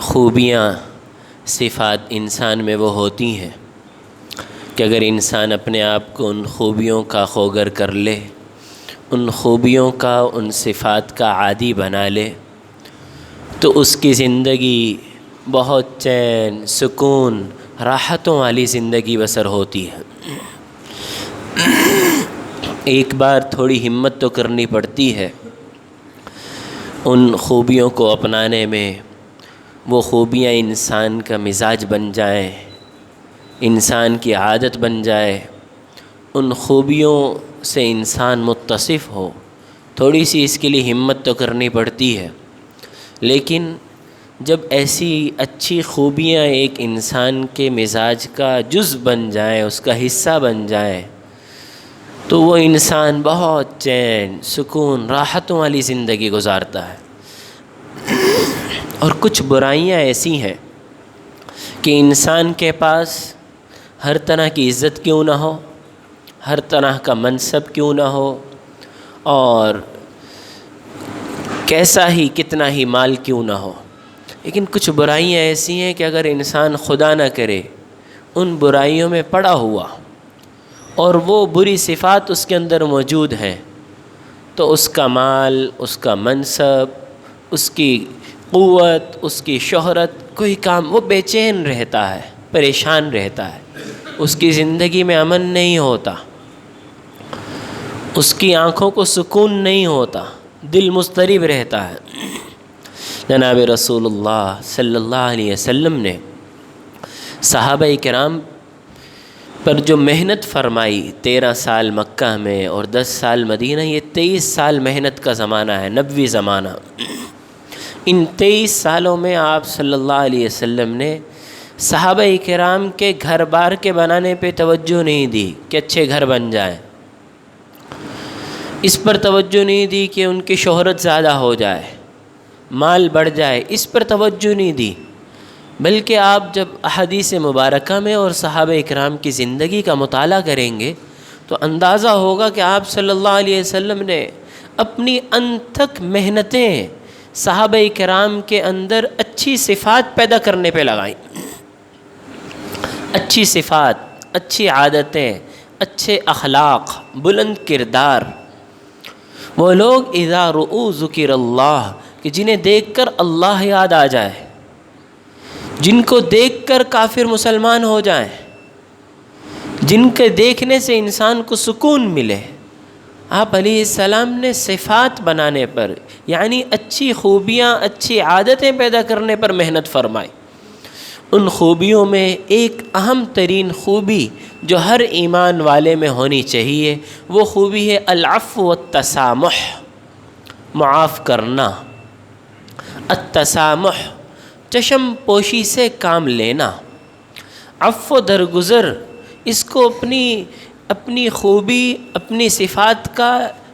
خوبیاں صفات انسان میں وہ ہوتی ہیں کہ اگر انسان اپنے آپ کو ان خوبیوں کا خوگر کر لے، ان خوبیوں کا، ان صفات کا عادی بنا لے، تو اس کی زندگی بہت چین، سکون، راحتوں والی زندگی بسر ہوتی ہے۔ ایک بار تھوڑی ہمت تو کرنی پڑتی ہے ان خوبیوں کو اپنانے میں، وہ خوبیاں انسان کا مزاج بن جائیں، انسان کی عادت بن جائے، ان خوبیوں سے انسان متصف ہو۔ تھوڑی سی اس کے لیے ہمت تو کرنی پڑتی ہے، لیکن جب ایسی اچھی خوبیاں ایک انسان کے مزاج کا جز بن جائیں، اس کا حصہ بن جائیں، تو وہ انسان بہت چین، سکون، راحتوں والی زندگی گزارتا ہے۔ اور کچھ برائیاں ایسی ہیں کہ انسان کے پاس ہر طرح کی عزت کیوں نہ ہو، ہر طرح کا منصب کیوں نہ ہو، اور کیسا ہی کتنا ہی مال کیوں نہ ہو، لیکن کچھ برائیاں ایسی ہیں کہ اگر انسان خدا نہ کرے ان برائیوں میں پڑا ہوا اور وہ بری صفات اس کے اندر موجود ہیں، تو اس کا مال، اس کا منصب، اس کی قوت، اس کی شہرت، کوئی کام، وہ بے چین رہتا ہے، پریشان رہتا ہے، اس کی زندگی میں امن نہیں ہوتا، اس کی آنکھوں کو سکون نہیں ہوتا، دل مضطرب رہتا ہے۔ جناب رسول اللہ صلی اللہ علیہ وسلم نے صحابہ کرام پر جو محنت فرمائی، 13 سال مکہ میں اور 10 سال مدینہ، یہ 23 سال محنت کا زمانہ ہے، نبوی زمانہ۔ ان 23 سالوں میں آپ صلی اللہ علیہ وسلم نے صحابہ کرام کے گھر بار کے بنانے پہ توجہ نہیں دی کہ اچھے گھر بن جائیں، اس پر توجہ نہیں دی کہ ان کی شہرت زیادہ ہو جائے، مال بڑھ جائے، اس پر توجہ نہیں دی، بلکہ آپ جب احادیث مبارکہ میں اور صحابہ اکرام کی زندگی کا مطالعہ کریں گے تو اندازہ ہوگا کہ آپ صلی اللہ علیہ وسلم نے اپنی انتھک محنتیں صحابہ اکرام کے اندر اچھی صفات پیدا کرنے پہ لگائیں، اچھی صفات، اچھی عادتیں، اچھے اخلاق، بلند کردار۔ وہ لوگ اذا رؤوا ذکر اللہ، کہ جنہیں دیکھ کر اللہ یاد آ جائے، جن کو دیکھ کر کافر مسلمان ہو جائیں، جن کے دیکھنے سے انسان کو سکون ملے۔ آپ علیہ السلام نے صفات بنانے پر، یعنی اچھی خوبیاں، اچھی عادتیں پیدا کرنے پر محنت فرمائی۔ ان خوبیوں میں ایک اہم ترین خوبی جو ہر ایمان والے میں ہونی چاہیے، وہ خوبی ہے العفو والتسامح، معاف کرنا، التسامح، چشم پوشی سے کام لینا، عفو درگزر، اس کو اپنی خوبی، اپنی صفات کا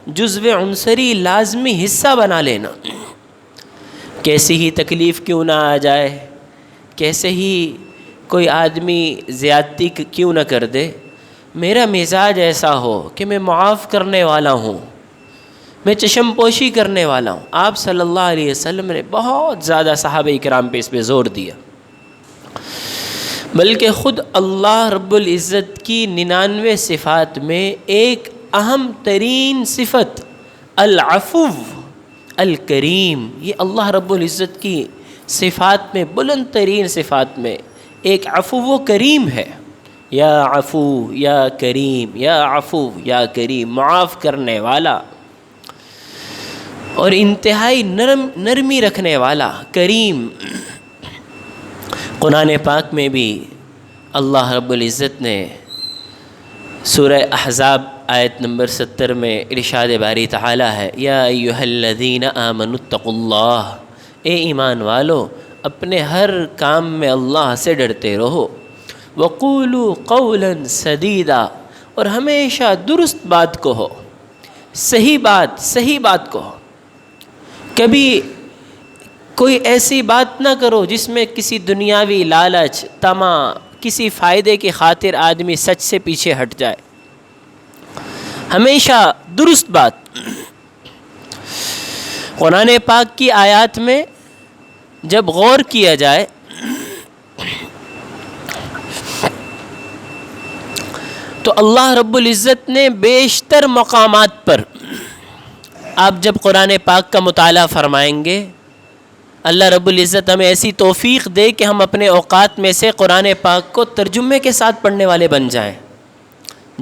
جزو عنصری لازمی حصہ بنا لینا۔ کیسی ہی تکلیف کیوں نہ آ جائے، کیسے ہی کوئی آدمی زیادتی کیوں نہ کر دے، میرا مزاج ایسا ہو کہ میں معاف کرنے والا ہوں، میں چشم پوشی کرنے والا ہوں۔ آپ صلی اللہ علیہ وسلم نے بہت زیادہ صحابہ اکرام پہ اس پہ زور دیا، بلکہ خود اللہ رب العزت کی 99 صفات میں ایک اہم ترین صفت العفو الکریم، یہ اللہ رب العزت کی صفات میں، بلند ترین صفات میں ایک عفو و کریم ہے۔ یا عفو یا کریم، یا عفو یا کریم، معاف کرنے والا اور انتہائی نرمی رکھنے والا، کریم۔ قرآن پاک میں بھی اللہ رب العزت نے سورہ احزاب آیت نمبر 70 میں ارشاد باری تعالی ہے، یا ایھا الذین آمنوا اتقوا اللہ، اے ایمان والو اپنے ہر کام میں اللہ سے ڈرتے رہو، وقولوا قولا سدیدا، اور ہمیشہ درست بات کہو، صحیح بات کہو، کبھی کوئی ایسی بات نہ کرو جس میں کسی دنیاوی لالچ، طمع، کسی فائدے کی خاطر آدمی سچ سے پیچھے ہٹ جائے، ہمیشہ درست بات۔ قرآن پاک کی آیات میں جب غور کیا جائے تو اللہ رب العزت نے بیشتر مقامات پر، آپ جب قرآن پاک کا مطالعہ فرمائیں گے، اللہ رب العزت ہمیں ایسی توفیق دے کہ ہم اپنے اوقات میں سے قرآن پاک کو ترجمے کے ساتھ پڑھنے والے بن جائیں.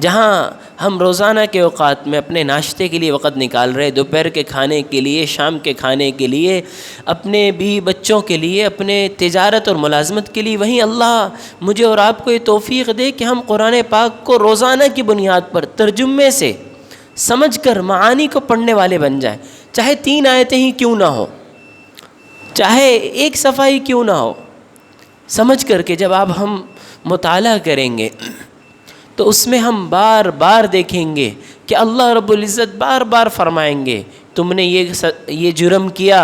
جہاں ہم روزانہ کے اوقات میں اپنے ناشتے کے لیے وقت نکال رہے، دوپہر کے کھانے کے لیے، شام کے کھانے کے لیے، اپنے بیوی بچوں کے لیے، اپنے تجارت اور ملازمت کے لیے، وہیں اللہ مجھے اور آپ کو یہ توفیق دے کہ ہم قرآن پاک کو روزانہ کی بنیاد پر ترجمے سے سمجھ کر معانی کو پڑھنے والے بن جائیں. چاہے 3 آیتیں ہی کیوں نہ ہو، چاہے 1 صفحہ ہی کیوں نہ ہو، سمجھ کر کے جب آپ ہم مطالعہ کریں گے تو اس میں ہم بار بار دیکھیں گے کہ اللہ رب العزت بار بار فرمائیں گے تم نے یہ جرم کیا،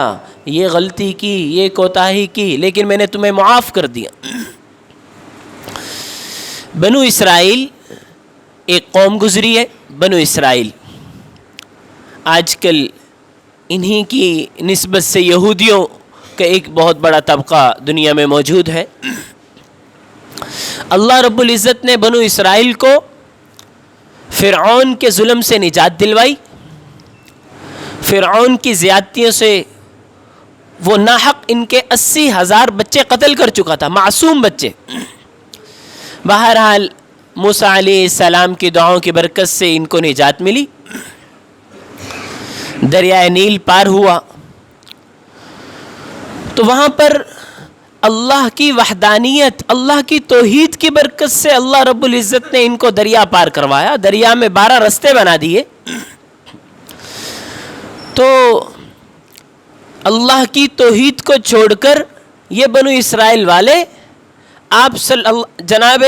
یہ غلطی کی، یہ کوتاہی کی، لیکن میں نے تمہیں معاف کر دیا. بنو اسرائیل ایک قوم گزری ہے، بنو اسرائیل. آج کل انہی کی نسبت سے یہودیوں کا ایک بہت بڑا طبقہ دنیا میں موجود ہے. اللہ رب العزت نے بنو اسرائیل کو فرعون کے ظلم سے نجات دلوائی. فرعون کی زیادتیوں سے وہ ناحق ان کے 80,000 بچے قتل کر چکا تھا، معصوم بچے. بہرحال موسیٰ علیہ السلام کی دعاؤں کی برکت سے ان کو نجات ملی، دریائے نیل پار ہوا. تو وہاں پر اللہ کی وحدانیت، اللہ کی توحید کی برکت سے اللہ رب العزت نے ان کو دریا پار کروایا. دریا میں 12 رستے بنا دیے. تو اللہ کی توحید کو چھوڑ کر یہ بنو اسرائیل والے آپ جناب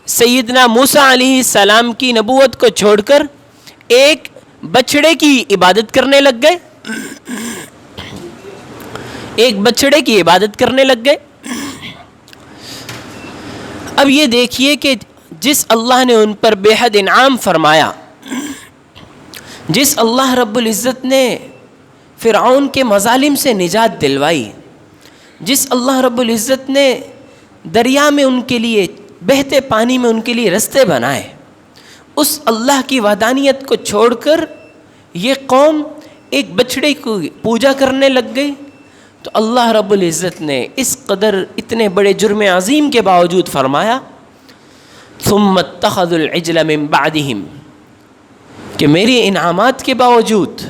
سیدنا موسیٰ علیہ السلام کی نبوت کو چھوڑ کر ایک بچڑے کی عبادت کرنے لگ گئے، ایک بچڑے کی عبادت کرنے لگ گئے. اب یہ دیکھیے کہ جس اللہ نے ان پر بے حد انعام فرمایا، جس اللہ رب العزت نے فرعون کے مظالم سے نجات دلوائی، جس اللہ رب العزت نے دریا میں ان کے لیے، بہتے پانی میں ان کے لیے رستے بنائے، اس اللہ کی وحدانیت کو چھوڑ کر یہ قوم ایک بچڑے کو پوجا کرنے لگ گئی. تو اللہ رب العزت نے اس قدر اتنے بڑے جرم عظیم کے باوجود فرمایا ثم اتخذوا العجل من بعدهم، کہ میری انعامات کے باوجود،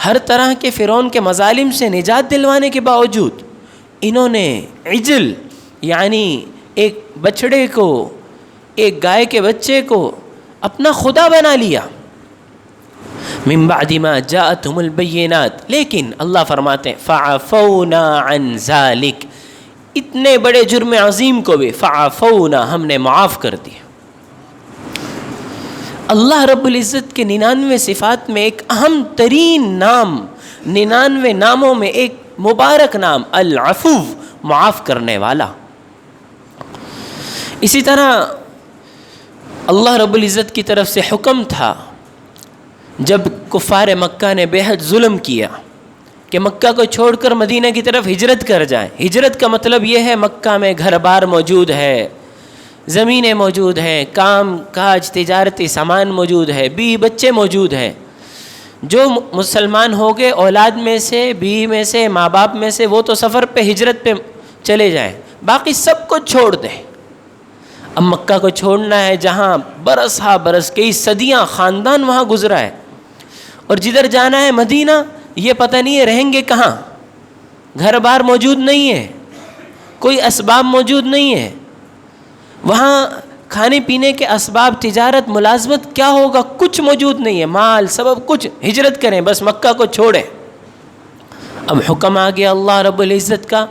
ہر طرح کے فرعون کے مظالم سے نجات دلوانے کے باوجود، انہوں نے عجل یعنی ایک بچڑے کو، ایک گائے کے بچے کو اپنا خدا بنا لیا. من بعد ما جاءتهم البینات، لیکن اللہ فرماتے ہیں فعفونا عن ذلک، اتنے بڑے جرم عظیم کو بھی فعفونا، ہم نے معاف کر دیا. اللہ رب العزت کے 99 صفات میں ایک اہم ترین نام، 99 ناموں میں ایک مبارک نام العفو، معاف کرنے والا. اسی طرح اللہ رب العزت کی طرف سے حکم تھا جب کفار مکہ نے بے حد ظلم کیا کہ مکہ کو چھوڑ کر مدینہ کی طرف ہجرت کر جائیں. ہجرت کا مطلب یہ ہے مکہ میں گھر بار موجود ہے، زمینیں موجود ہیں، کام کاج تجارتی سامان موجود ہے، بیوی بچے موجود ہیں. جو مسلمان ہو گئے اولاد میں سے، بیوی میں سے، ماں باپ میں سے، وہ تو سفر پہ ہجرت پہ چلے جائیں، باقی سب کو چھوڑ دیں. اب مکہ کو چھوڑنا ہے جہاں برس ہا برس، کئی صدیاں خاندان وہاں گزرا ہے، اور جدھر جانا ہے مدینہ یہ پتہ نہیں ہے رہیں گے کہاں. گھر بار موجود نہیں ہے، کوئی اسباب موجود نہیں ہے، وہاں کھانے پینے کے اسباب، تجارت ملازمت کیا ہوگا، کچھ موجود نہیں ہے، مال سبب کچھ. ہجرت کریں، بس مکہ کو چھوڑیں. اب حکم آ گیا اللہ رب العزت کا.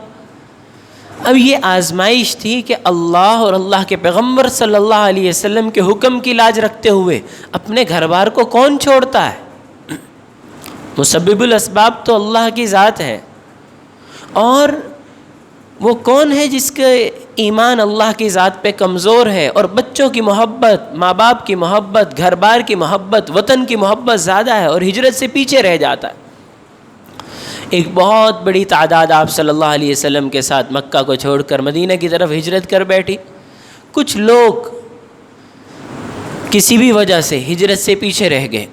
اب یہ آزمائش تھی کہ اللہ اور اللہ کے پیغمبر صلی اللہ علیہ وسلم کے حکم کی لاج رکھتے ہوئے اپنے گھر بار کو کون چھوڑتا ہے. مسبب الاسباب تو اللہ کی ذات ہے، اور وہ کون ہے جس کے ایمان اللہ کی ذات پہ کمزور ہے اور بچوں کی محبت، ماں باپ کی محبت، گھر بار کی محبت، وطن کی محبت زیادہ ہے اور ہجرت سے پیچھے رہ جاتا ہے. ایک بہت بڑی تعداد آپ صلی اللہ علیہ وسلم کے ساتھ مکہ کو چھوڑ کر مدینہ کی طرف ہجرت کر بیٹھی. کچھ لوگ کسی بھی وجہ سے ہجرت سے پیچھے رہ گئے،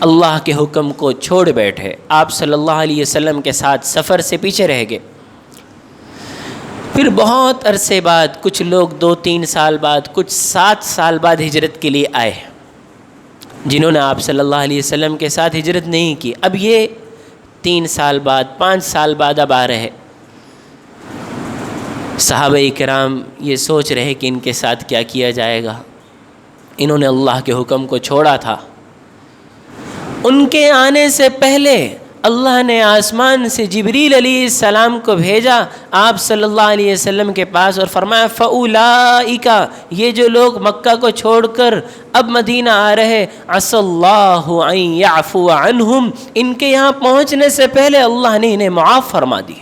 اللہ کے حکم کو چھوڑ بیٹھے، آپ صلی اللہ علیہ وسلم کے ساتھ سفر سے پیچھے رہ گئے. پھر بہت عرصے بعد کچھ لوگ 2-3 سال بعد، کچھ 7 سال بعد ہجرت کے لیے آئے، جنہوں نے آپ صلی اللہ علیہ وسلم کے ساتھ ہجرت نہیں کی. اب یہ 3 سال بعد، 5 سال بعد اب آ رہے. صحابہ کرام یہ سوچ رہے کہ ان کے ساتھ کیا کیا جائے گا، انہوں نے اللہ کے حکم کو چھوڑا تھا. ان کے آنے سے پہلے اللہ نے آسمان سے جبریل علیہ السلام کو بھیجا آپ صلی اللہ علیہ وسلم کے پاس اور فرمایا فَأُولَئِكَ، یہ جو لوگ مکہ کو چھوڑ کر اب مدینہ آ رہے، عَسَى اللَّهُ أَن يَعْفُوَ عَنْهُمْ، ان کے یہاں پہنچنے سے پہلے اللہ نے انہیں معاف فرما دی.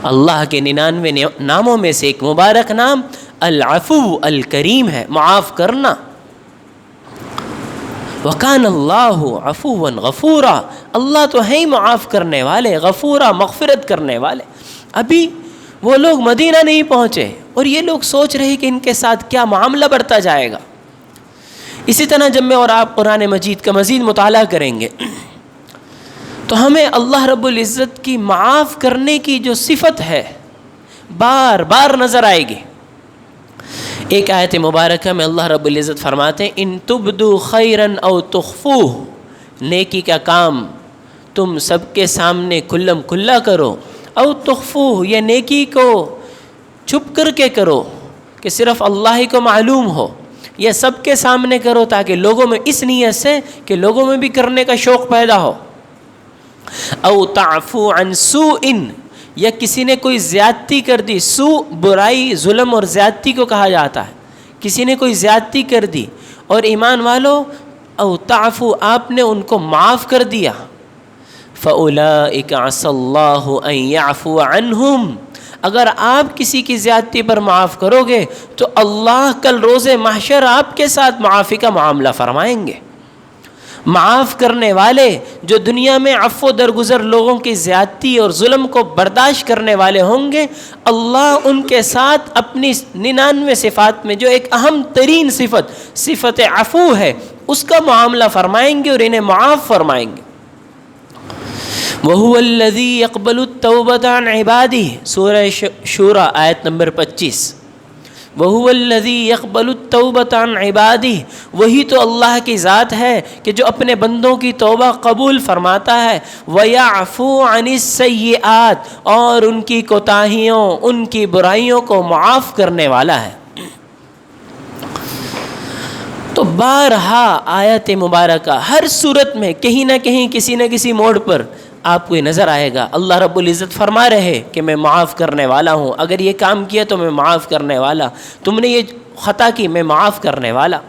اللہ کے 99 ناموں میں سے ایک مبارک نام العفو الکریم ہے، معاف کرنا. وَكَانَ اللَّهُ عَفُوًّا غَفُورًا، اللہ تو ہے ہی معاف کرنے والے، غفورا مغفرت کرنے والے. ابھی وہ لوگ مدینہ نہیں پہنچے اور یہ لوگ سوچ رہے کہ ان کے ساتھ کیا معاملہ بڑھتا جائے گا. اسی طرح جب میں اور آپ قرآن مجید کا مزید مطالعہ کریں گے تو ہمیں اللہ رب العزت کی معاف کرنے کی جو صفت ہے بار بار نظر آئے گی. ایک آیت مبارکہ میں اللہ رب العزت فرماتے ہیں ان تبدو خیرا او تخفوہ، نیکی کا کام تم سب کے سامنے کھلم کھلا کرو، او تخفوہ یا نیکی کو چھپ کر کے کرو کہ صرف اللہ ہی کو معلوم ہو، یا سب کے سامنے کرو تاکہ لوگوں میں اس نیت سے کہ لوگوں میں بھی کرنے کا شوق پیدا ہو. او تعفو عن سوء، یا کسی نے کوئی زیادتی کر دی، سوء برائی ظلم اور زیادتی کو کہا جاتا ہے، کسی نے کوئی زیادتی کر دی اور ایمان والو او تعفو آپ نے ان کو معاف کر دیا، فَأُولَئِكَ عَسَى اللَّهُ أَن يَعْفُوَ عَنْهُمْ، اگر آپ کسی کی زیادتی پر معاف کرو گے تو اللہ کل روز محشر آپ کے ساتھ معافی کا معاملہ فرمائیں گے. معاف کرنے والے جو دنیا میں عفو درگزر لوگوں کی زیادتی اور ظلم کو برداشت کرنے والے ہوں گے، اللہ ان کے ساتھ اپنی 99 صفات میں جو ایک اہم ترین صفت عفو ہے اس کا معاملہ فرمائیں گے اور انہیں معاف فرمائیں گے. وَهُوَ الَّذِي يَقْبَلُ التَّوْبَةَ عَنْ عِبَادِهِ، سورہ شورى آیت نمبر 25. وَهُوَ الَّذِي يَقْبَلُ التَّوْبَةَ عَنْ عِبَادِهِ، وہی تو اللہ کی ذات ہے کہ جو اپنے بندوں کی توبہ قبول فرماتا ہے. وَيَعْفُو عَنِ السَّيِّئَاتِ، اور ان کی کوتاہیوں ان کی برائیوں کو معاف کرنے والا ہے. تو بارہا آیت مبارکہ ہر صورت میں کہیں نہ کہیں کسی نہ کسی موڑ پر آپ کو یہ نظر آئے گا اللہ رب العزت فرما رہے کہ میں معاف کرنے والا ہوں، اگر یہ کام کیا تو میں معاف کرنے والا، تم نے یہ خطا کی میں معاف کرنے والا.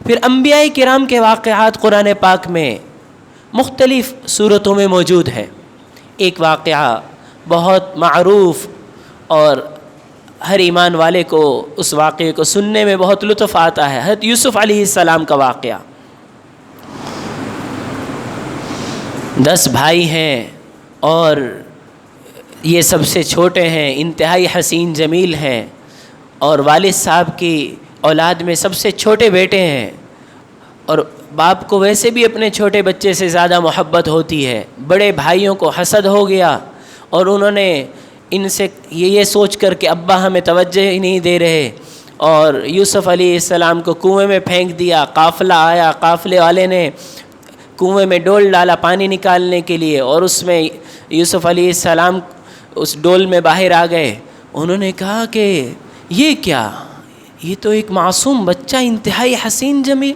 پھر انبیاء کرام کے واقعات قرآن پاک میں مختلف صورتوں میں موجود ہیں. ایک واقعہ بہت معروف اور ہر ایمان والے کو اس واقعے کو سننے میں بہت لطف آتا ہے، حضرت یوسف علیہ السلام کا واقعہ. 10 بھائی ہیں اور یہ سب سے چھوٹے ہیں، انتہائی حسین جمیل ہیں، اور والد صاحب کی اولاد میں سب سے چھوٹے بیٹے ہیں، اور باپ کو ویسے بھی اپنے چھوٹے بچے سے زیادہ محبت ہوتی ہے. بڑے بھائیوں کو حسد ہو گیا اور انہوں نے ان سے یہ سوچ کر کہ ابا ہمیں توجہ ہی نہیں دے رہے، اور یوسف علیہ السلام کو کنویں میں پھینک دیا. قافلہ آیا، قافلے والے نے کنویں میں ڈول ڈالا پانی نکالنے کے لیے، اور اس میں یوسف علیہ السلام اس ڈول میں باہر آ گئے. انہوں نے کہا کہ یہ کیا، یہ تو ایک معصوم بچہ انتہائی حسین جمیل.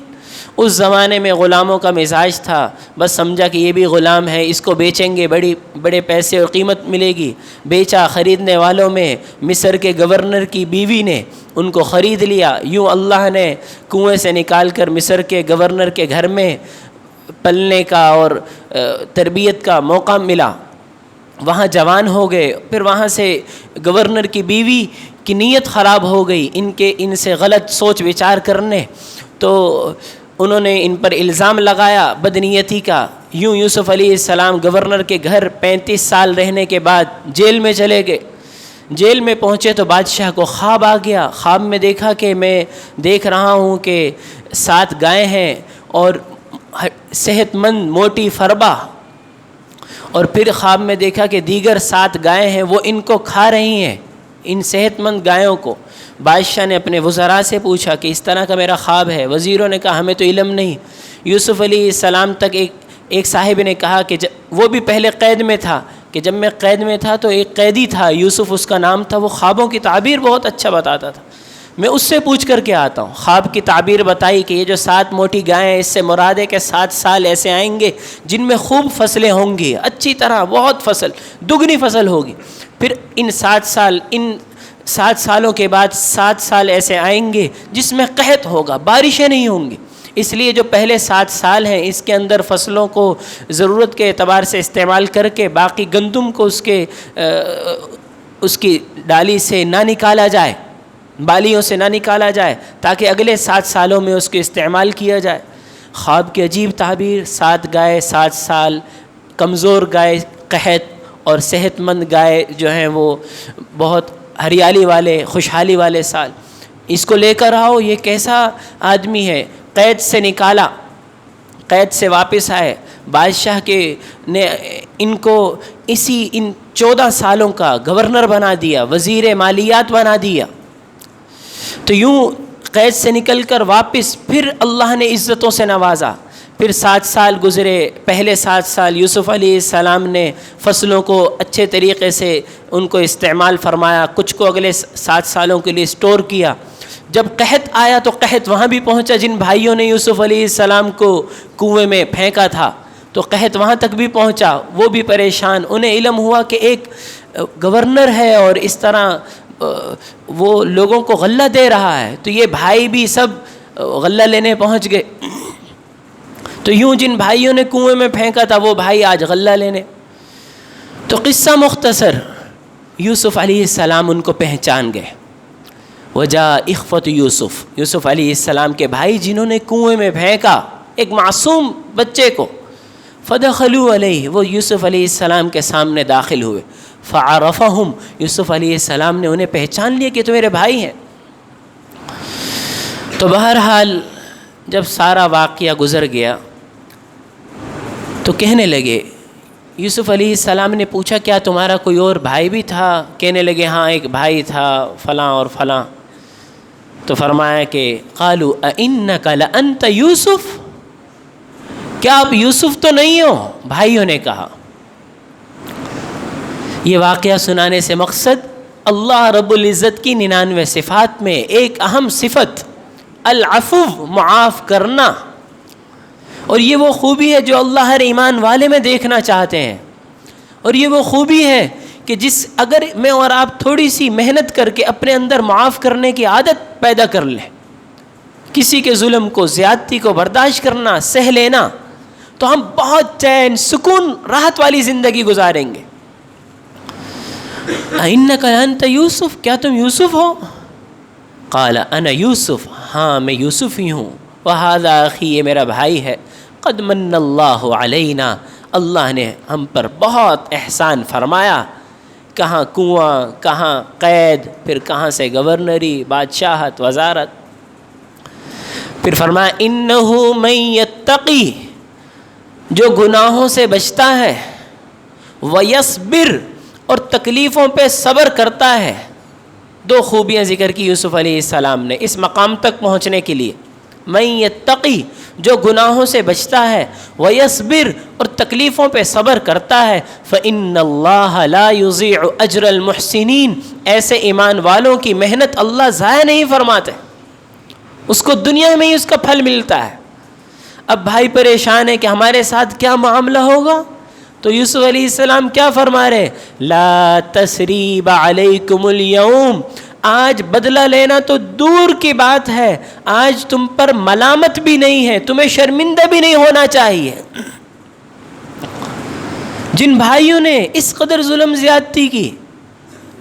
اس زمانے میں غلاموں کا مزاج تھا، بس سمجھا کہ یہ بھی غلام ہے، اس کو بیچیں گے، بڑے پیسے اور قیمت ملے گی. بیچا. خریدنے والوں میں مصر کے گورنر کی بیوی نے ان کو خرید لیا. یوں اللہ نے کنویں سے نکال کر مصر کے گورنر کے گھر میں پلنے کا اور تربیت کا موقع ملا. وہاں جوان ہو گئے. پھر وہاں سے گورنر کی بیوی کی نیت خراب ہو گئی ان سے غلط سوچ وچار کرنے، تو انہوں نے ان پر الزام لگایا بدنیتی کا. یوں یوسف علیہ السلام گورنر کے گھر 35 سال رہنے کے بعد جیل میں چلے گئے. جیل میں پہنچے تو بادشاہ کو خواب آ گیا. خواب میں دیکھا کہ میں دیکھ رہا ہوں کہ 7 گائیں ہیں اور صحت مند موٹی فربا, اور پھر خواب میں دیکھا کہ دیگر 7 گائیں ہیں وہ ان کو کھا رہی ہیں, ان صحت مند گایوں کو. بادشاہ نے اپنے وزراء سے پوچھا کہ اس طرح کا میرا خواب ہے. وزیروں نے کہا ہمیں تو علم نہیں. یوسف علیہ السلام تک ایک صاحب نے کہا کہ وہ بھی پہلے قید میں تھا, کہ جب میں قید میں تھا تو ایک قیدی تھا, یوسف اس کا نام تھا, وہ خوابوں کی تعبیر بہت اچھا بتاتا تھا, میں اس سے پوچھ کر کے آتا ہوں. خواب کی تعبیر بتائی کہ یہ جو 7 موٹی گائیں ہیں اس سے مراد ہے کہ 7 سال ایسے آئیں گے جن میں خوب فصلیں ہوں گی, اچھی طرح بہت فصل, دگنی فصل ہوگی. پھر ان 7 سالوں کے بعد 7 سال ایسے آئیں گے جس میں قحط ہوگا, بارشیں نہیں ہوں گی. اس لیے جو پہلے 7 سال ہیں اس کے اندر فصلوں کو ضرورت کے اعتبار سے استعمال کر کے باقی گندم کو اس کی ڈالی سے نہ نکالا جائے, بالیوں سے نہ نکالا جائے, تاکہ اگلے 7 سالوں میں اس کو استعمال کیا جائے. خواب کی عجیب تعبیر, 7 گائے 7 سال, کمزور گائے قحط, اور صحت مند گائے جو ہیں وہ بہت ہریالی والے خوشحالی والے سال. اس کو لے کر آؤ, یہ کیسا آدمی ہے. قید سے نکالا, قید سے واپس آئے. بادشاہ نے ان کو ان 14 سالوں کا گورنر بنا دیا, وزیر مالیات بنا دیا. تو یوں قید سے نکل کر واپس پھر اللہ نے عزتوں سے نوازا. پھر 7 سال گزرے. پہلے 7 سال یوسف علیہ السلام نے فصلوں کو اچھے طریقے سے ان کو استعمال فرمایا, کچھ کو اگلے 7 سالوں کے لیے سٹور کیا. جب قحط آیا تو قحط وہاں بھی پہنچا. جن بھائیوں نے یوسف علیہ السلام کو کنویں میں پھینکا تھا تو قحط وہاں تک بھی پہنچا, وہ بھی پریشان. انہیں علم ہوا کہ ایک گورنر ہے اور اس طرح وہ لوگوں کو غلہ دے رہا ہے, تو یہ بھائی بھی سب غلہ لینے پہنچ گئے. تو یوں جن بھائیوں نے کنویں میں پھینکا تھا وہ بھائی آج غلہ لینے. تو قصہ مختصر, یوسف علیہ السلام ان کو پہچان گئے. وجاء اخوۃ یوسف علیہ السلام کے بھائی جنہوں نے کنویں میں پھینکا ایک معصوم بچے کو. فدخلوا علیہ, وہ یوسف علیہ السلام کے سامنے داخل ہوئے. فعرفہم, یوسف علیہ السلام نے انہیں پہچان لیا کہ تو میرے بھائی ہیں. تو بہرحال جب سارا واقعہ گزر گیا تو کہنے لگے, یوسف علیہ السلام نے پوچھا کیا تمہارا کوئی اور بھائی بھی تھا؟ کہنے لگے ہاں ایک بھائی تھا فلاں اور فلاں. تو فرمایا کہ قالوا اِنَّكَ لَأَنْتَ یوسف, کیا آپ یوسف تو نہیں ہو؟ بھائیوں نے کہا. یہ واقعہ سنانے سے مقصد اللہ رب العزت کی 99 صفات میں ایک اہم صفت العفو, معاف کرنا. اور یہ وہ خوبی ہے جو اللہ ہر ایمان والے میں دیکھنا چاہتے ہیں. اور یہ وہ خوبی ہے کہ اگر میں اور آپ تھوڑی سی محنت کر کے اپنے اندر معاف کرنے کی عادت پیدا کر لیں, کسی کے ظلم کو زیادتی کو برداشت کرنا, سہ لینا, تو ہم بہت چین سکون راحت والی زندگی گزاریں گے. اِنَّكَ أَنْتَ یوسف, کیا تم یوسف ہو؟ قال انا یوسف, ہاں میں یوسف ہی ہوں. وَهَذَا أَخِي, یہ میرا بھائی ہے. قد من اللہ علینا, اللہ نے ہم پر بہت احسان فرمایا. کہاں کنواں, کہاں قید, پھر کہاں سے گورنری, بادشاہت, وزارت. پھر فرمایا انہ من یتقی, جو گناہوں سے بچتا ہے, ویصبر, اور تکلیفوں پہ صبر کرتا ہے. 2 خوبیاں ذکر کی یوسف علیہ السلام نے اس مقام تک پہنچنے کے لیے. من یتقی, جو گناہوں سے بچتا ہے, ویصبر, اور تکلیفوں پہ صبر کرتا ہے. فإن اللہ لا یضیع اجر المحسنین, ایسے ایمان والوں کی محنت اللہ ضائع نہیں فرماتے, اس کو دنیا میں ہی اس کا پھل ملتا ہے. اب بھائی پریشان ہے کہ ہمارے ساتھ کیا معاملہ ہوگا, تو یوسف علیہ السلام کیا فرما رہے, لا تثریب علیکم اليوم, آج بدلہ لینا تو دور کی بات ہے, آج تم پر ملامت بھی نہیں ہے, تمہیں شرمندہ بھی نہیں ہونا چاہیے. جن بھائیوں نے اس قدر ظلم زیادتی کی,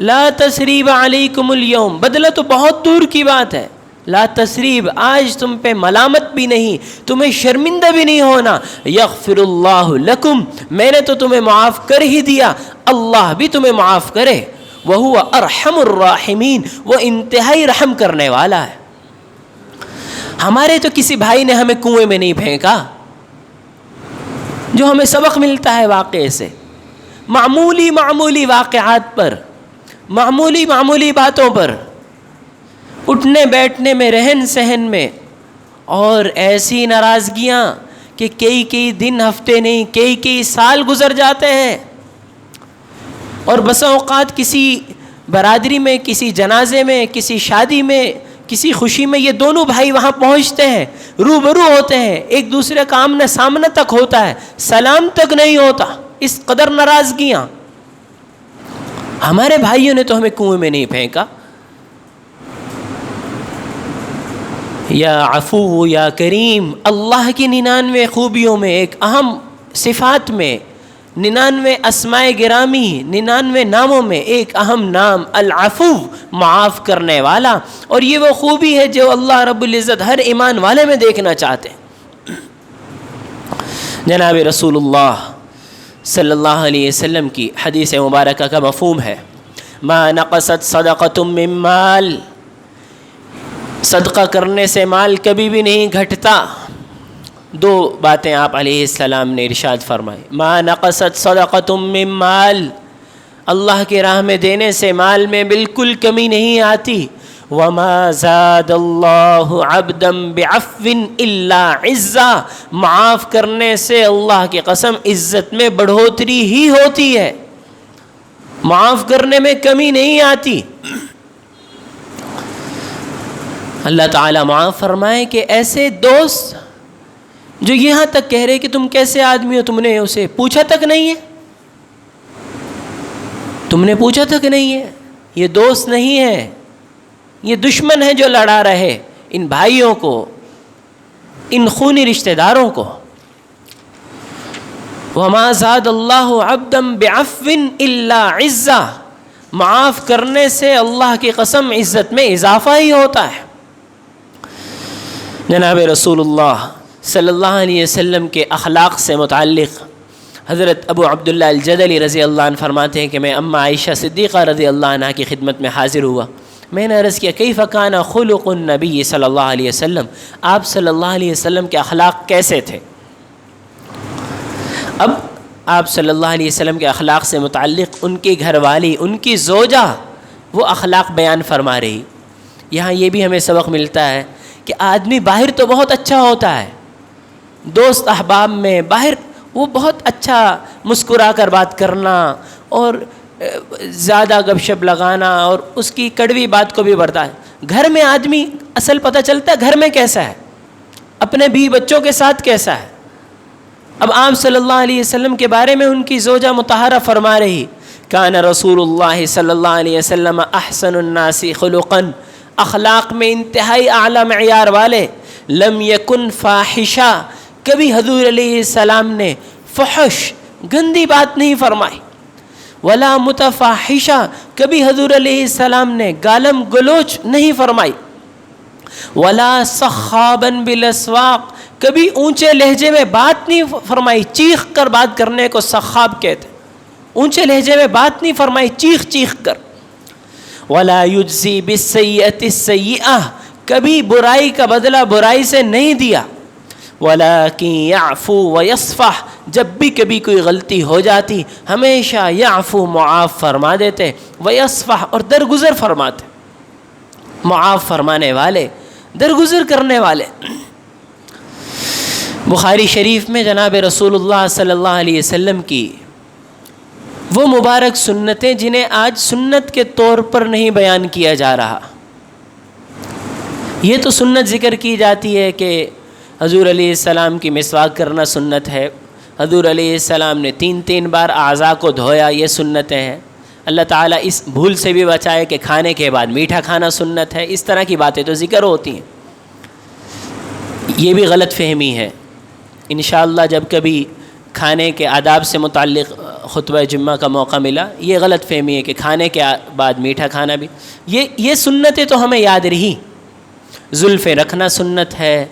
لا تثریب علیکم اليوم, بدلہ تو بہت دور کی بات ہے, لا تثریب، آج تم پہ ملامت بھی نہیں، تمہیں شرمندہ بھی نہیں ہونا. یغفر اللہ لکم، میں نے تو تمہیں معاف کر ہی دیا، اللہ بھی تمہیں معاف کرے. وہو ارحم الراحمین، وہ انتہائی رحم کرنے والا ہے. ہمارے تو کسی بھائی نے ہمیں کنویں میں نہیں پھینکا. جو ہمیں سبق ملتا ہے واقعے سے، معمولی معمولی واقعات پر، معمولی معمولی باتوں پر، اٹھنے بیٹھنے میں، رہن سہن میں، اور ایسی ناراضگیاں کہ کئی دن، ہفتے نہیں، کئی سال گزر جاتے ہیں. اور بسا اوقات کسی برادری میں، کسی جنازے میں، کسی شادی میں، کسی خوشی میں یہ دونوں بھائی وہاں پہنچتے ہیں، روبرو ہوتے ہیں، ایک دوسرے کا آمنا سامنا تک ہوتا ہے، سلام تک نہیں ہوتا. اس قدر ناراضگیاں. ہمارے بھائیوں نے تو ہمیں کنویں میں نہیں پھینکا. یا عفو یا کریم، اللہ کی 99 خوبیوں میں ایک اہم صفات میں، 99 اسماء گرامی، 99 ناموں میں ایک اہم نام العفو، معاف کرنے والا. اور یہ وہ خوبی ہے جو اللہ رب العزت ہر ایمان والے میں دیکھنا چاہتے ہیں. جناب رسول اللہ صلی اللہ علیہ وسلم کی حدیث مبارکہ کا مفہوم ہے ما نقصت صدقۃ من مال، صدقہ کرنے سے مال کبھی بھی نہیں گھٹتا. دو باتیں آپ علیہ السلام نے ارشاد فرمائی. ما نقصت صدقۃ من مال، اللہ کی راہ میں دینے سے مال میں بالکل کمی نہیں آتی. وما زاد اللہ عبدا بعفو الا عزا، معاف کرنے سے اللہ کی قسم عزت میں بڑھوتری ہی ہوتی ہے، معاف کرنے میں کمی نہیں آتی. اللہ تعالیٰ معاف فرمائے کہ ایسے دوست جو یہاں تک کہہ رہے کہ تم کیسے آدمی ہو، تم نے اسے پوچھا تک نہیں ہے، تم نے پوچھا تک نہیں ہے. یہ دوست نہیں ہے، یہ دشمن ہے جو لڑا رہے ان بھائیوں کو، ان خونی رشتہ داروں کو. وما زاد اللہ عبدا بعفو الا عزا، معاف کرنے سے اللہ کی قسم عزت میں اضافہ ہی ہوتا ہے. جناب رسول اللہ صلی اللہ علیہ وسلم کے اخلاق سے متعلق حضرت ابو عبداللہ الجدلی رضی اللہ عنہ فرماتے ہیں کہ میں اماں عائشہ صدیقہ رضی اللہ عنہ کی خدمت میں حاضر ہوا. میں نے عرض کیا کیف کان خلق النبی صلی اللہ علیہ وسلم، آپ صلی اللہ علیہ وسلم کے اخلاق کیسے تھے؟ اب آپ صلی اللہ علیہ وسلم کے اخلاق سے متعلق ان کی گھر والی، ان کی زوجہ وہ اخلاق بیان فرما رہی. یہاں یہ بھی ہمیں سبق ملتا ہے کہ آدمی باہر تو بہت اچھا ہوتا ہے، دوست احباب میں باہر وہ بہت اچھا مسکرا کر بات کرنا اور زیادہ گپ شپ لگانا اور اس کی کڑوی بات کو بھی بڑھتا ہے. گھر میں آدمی اصل پتہ چلتا ہے گھر میں کیسا ہے، اپنے بیوی بچوں کے ساتھ کیسا ہے. اب آپ صلی اللہ علیہ وسلم کے بارے میں ان کی زوجہ مطہرہ فرما رہی کان رسول اللہ صلی اللہ علیہ وسلم احسن الناس خلقا، اخلاق میں انتہائی اعلیٰ معیار والے. لم یکن فاحشہ، کبھی حضور علیہ السلام نے فحش گندی بات نہیں فرمائی. ولا متفاحشہ، کبھی حضور علیہ السلام نے گالم گلوچ نہیں فرمائی. ولا صخابا بالاسواق، کبھی اونچے لہجے میں بات نہیں فرمائی. چیخ کر بات کرنے کو صخاب کہتے، اونچے لہجے میں بات نہیں فرمائی چیخ چیخ کر. ولا یجزی بالسیئۃ السیئۃ، کبھی برائی کا بدلہ برائی سے نہیں دیا. ولیکن یعفو ویصفح، جب بھی کبھی کوئی غلطی ہو جاتی ہمیشہ یعفو معاف فرما دیتے، ویصفح اور درگزر فرماتے، معاف فرمانے والے، درگزر کرنے والے. بخاری شریف میں جناب رسول اللہ صلی اللہ علیہ وسلم کی وہ مبارک سنتیں جنہیں آج سنت کے طور پر نہیں بیان کیا جا رہا. یہ تو سنت ذکر کی جاتی ہے کہ حضور علیہ السلام کی مسواک کرنا سنت ہے، حضور علیہ السلام نے 3 بار اعضاء کو دھویا، یہ سنتیں ہیں. اللہ تعالیٰ اس بھول سے بھی بچائے کہ کھانے کے بعد میٹھا کھانا سنت ہے. اس طرح کی باتیں تو ذکر ہوتی ہیں. یہ بھی غلط فہمی ہے. انشاءاللہ جب کبھی کھانے کے آداب سے متعلق خطبہ جمعہ کا موقع ملا، یہ غلط فہمی ہے کہ کھانے کے بعد میٹھا کھانا بھی، یہ سنتیں تو ہمیں یاد رہی. زلفیں رکھنا سنت ہے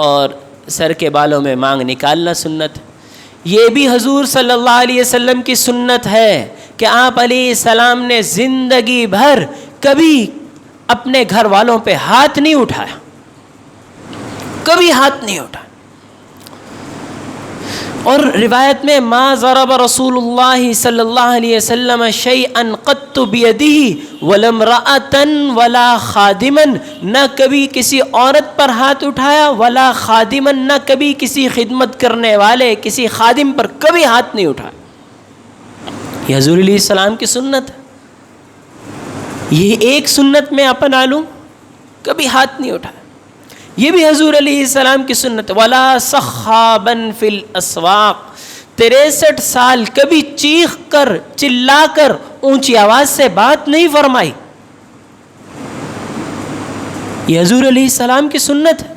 اور سر کے بالوں میں مانگ نکالنا سنت ہے۔ یہ بھی حضور صلی اللہ علیہ وسلم کی سنت ہے کہ آپ علیہ السلام نے زندگی بھر کبھی اپنے گھر والوں پہ ہاتھ نہیں اٹھایا، کبھی ہاتھ نہیں اٹھایا۔ اور روایت میں ما ضرب رسول اللہ صلی اللہ علیہ وسلم شیئا قط بیدہ ولا امرأۃ ولا خادما، نہ کبھی کسی عورت پر ہاتھ اٹھایا، ولا خادما، نہ کبھی کسی خدمت کرنے والے کسی خادم پر کبھی ہاتھ نہیں اٹھایا۔ یہ حضور علیہ السلام کی سنت ہے، یہ ایک سنت میں اپنا لوں، کبھی ہاتھ نہیں اٹھایا۔ یہ بھی حضور علیہ السلام کی سنت، ولا صخابا فی الاسواق، 63 سال کبھی چیخ کر چلا کر اونچی آواز سے بات نہیں فرمائی۔ یہ حضور علیہ السلام کی سنت ہے،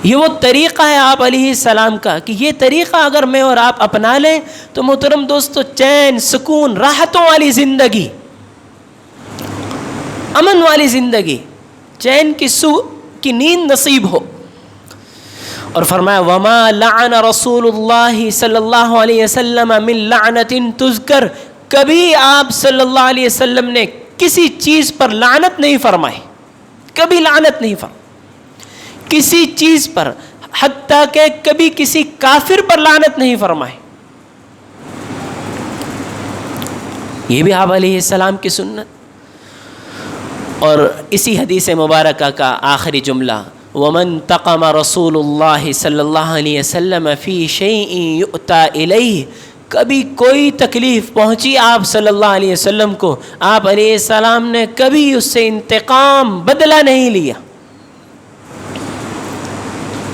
یہ وہ طریقہ ہے آپ علیہ السلام کا کہ یہ طریقہ اگر میں اور آپ اپنا لیں تو محترم دوستو چین، سکون، راحتوں والی زندگی، امن والی زندگی، چین کی نیند نصیب ہو۔ اور فرمایا وما لعن رسول اللہ صلی اللہ علیہ وسلم من لعنت تذکر، کبھی آپ صلی اللہ علیہ وسلم نے کسی چیز پر لعنت نہیں فرمائی، کبھی لعنت نہیں فرمائی کسی چیز پر، حتیٰ کہ کبھی کسی کافر پر لعنت نہیں فرمائی۔ یہ بھی آپ علیہ السلام کی سنت۔ اور اسی حدیث مبارکہ کا آخری جملہ ومن تقم رسول اللہ صلی اللہ علیہ وسلم فی شیء یؤتی الیہ، کبھی کوئی تکلیف پہنچی آپ صلی اللہ علیہ وسلم کو، آپ علیہ السلام نے کبھی اس سے انتقام، بدلہ نہیں لیا۔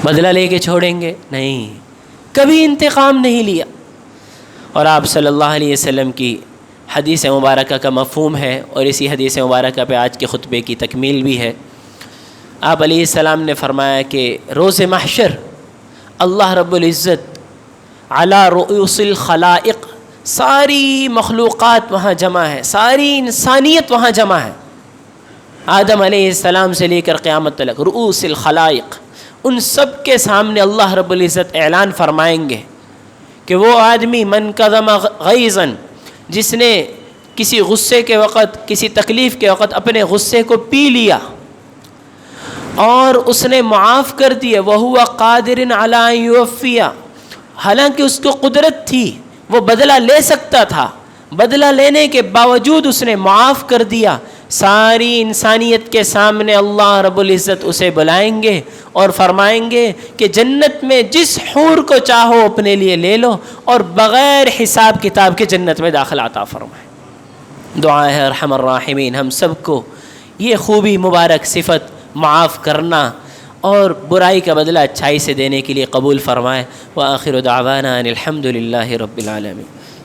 بدلہ لے کے چھوڑیں گے نہیں، کبھی انتقام نہیں لیا۔ اور آپ صلی اللہ علیہ وسلم کی حدیث مبارکہ کا مفہوم ہے، اور اسی حدیث مبارکہ پہ آج کے خطبے کی تکمیل بھی ہے۔ آپ علیہ السلام نے فرمایا کہ روز محشر اللہ رب العزت علی رؤوس الخلائق، ساری مخلوقات وہاں جمع ہے، ساری انسانیت وہاں جمع ہے، آدم علیہ السلام سے لے کر قیامت تک، رؤوس الخلائق، ان سب کے سامنے اللہ رب العزت اعلان فرمائیں گے کہ وہ آدمی من کظم غیظا، جس نے کسی غصے کے وقت، کسی تکلیف کے وقت اپنے غصے کو پی لیا اور اس نے معاف کر دیا، وَهُوَ قَادِرٌ عَلَىٰ أَن يُوَفِّيَ، حالانکہ اس کو قدرت تھی، وہ بدلہ لے سکتا تھا، بدلہ لینے کے باوجود اس نے معاف کر دیا، ساری انسانیت کے سامنے اللہ رب العزت اسے بلائیں گے اور فرمائیں گے کہ جنت میں جس حور کو چاہو اپنے لیے لے لو، اور بغیر حساب کتاب کے جنت میں داخلہ عطا فرمائیں۔ دعا ہے ارحم الراحمین ہم سب کو یہ خوبی، مبارک صفت، معاف کرنا اور برائی کا بدلہ اچھائی سے دینے کے لیے قبول فرمائے۔ وآخر دعوانا ان الحمد للہ رب العالمین۔